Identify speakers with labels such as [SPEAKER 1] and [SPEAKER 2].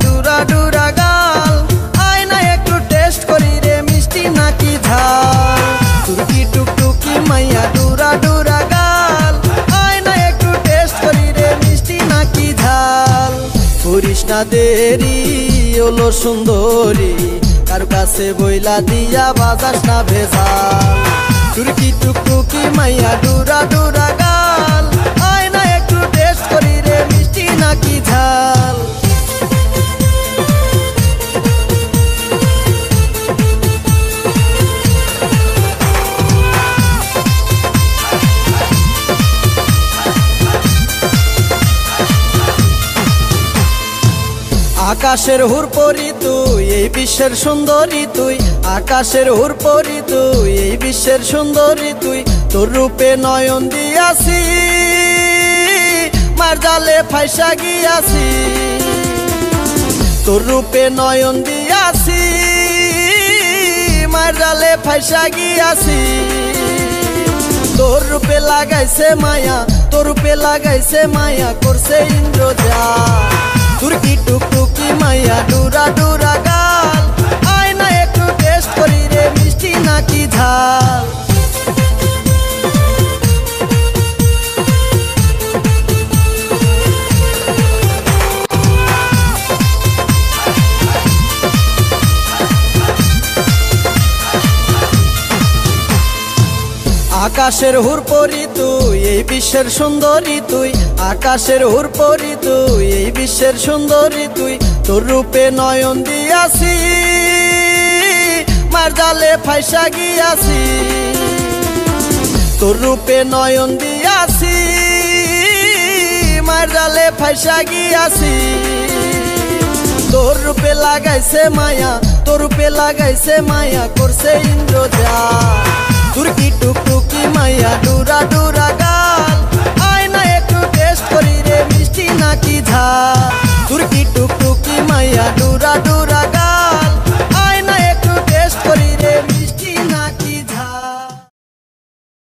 [SPEAKER 1] Dura dura গাল, আয় না একটু টেস্ট করি রে মিষ্টি নাকি ঝাল। তুর্কি টুকটুকি মাইয়া ডুরা ডুরা গাল, আয় না একটু টেস্ট করি রে মিষ্টি নাকি ঝাল। করিস না দেরি ওলো সুন্দরী, কারো কাছে বইলা দিয়া বাজাস না ভেজাল। তুর্কি টুকটুকি মাইয়া ডুরা ডুরা গাল, আয় না একটু টেস্ট করি রে মিষ্টি নাকি ঝাল। আকাশের হুরপরি তুই, এই বিশ্বের সুন্দরী তুই। আকাশের হুরপরি তুই, এই বিশ্বের সুন্দরী তুই। তোর রূপে নয়ন দিয়াছি, মার জালে ফাইসা গিয়াছি। তোর রূপে নয়ন দিয়াছি, মার জালে ফাইসা গিয়াছি। তোর রূপে লাগাইছে মায়া, তোর রূপে লাগাইছে মায়া, করছে ইন্দ্রজাল। তুর্কি টুকটুকি মাইয়া ডুরা ডুরা গাল, আয় না একটু টেস্ট করি রে মিষ্টি নাকি ঝাল। আকাশের হুরপরি তুই, এই বিশ্বের সুন্দরী তুই। আকাশের হুরপরি তুই, এই বিশ্বের সুন্দরী তুই। তোর রূপে নয়ন দিয়াছি, মার জালে ফাইসা গিয়াছি। তোর রূপে নয়ন দিয়াছি, মার জালে ফাইসা গিয়াছি। তোর রূপে লাগাইছে মায়া, তোর রূপে লাগাইছে মায়া, করছে ইন্দ্রজাল। তুর্কি টুকটুকি মাইয়া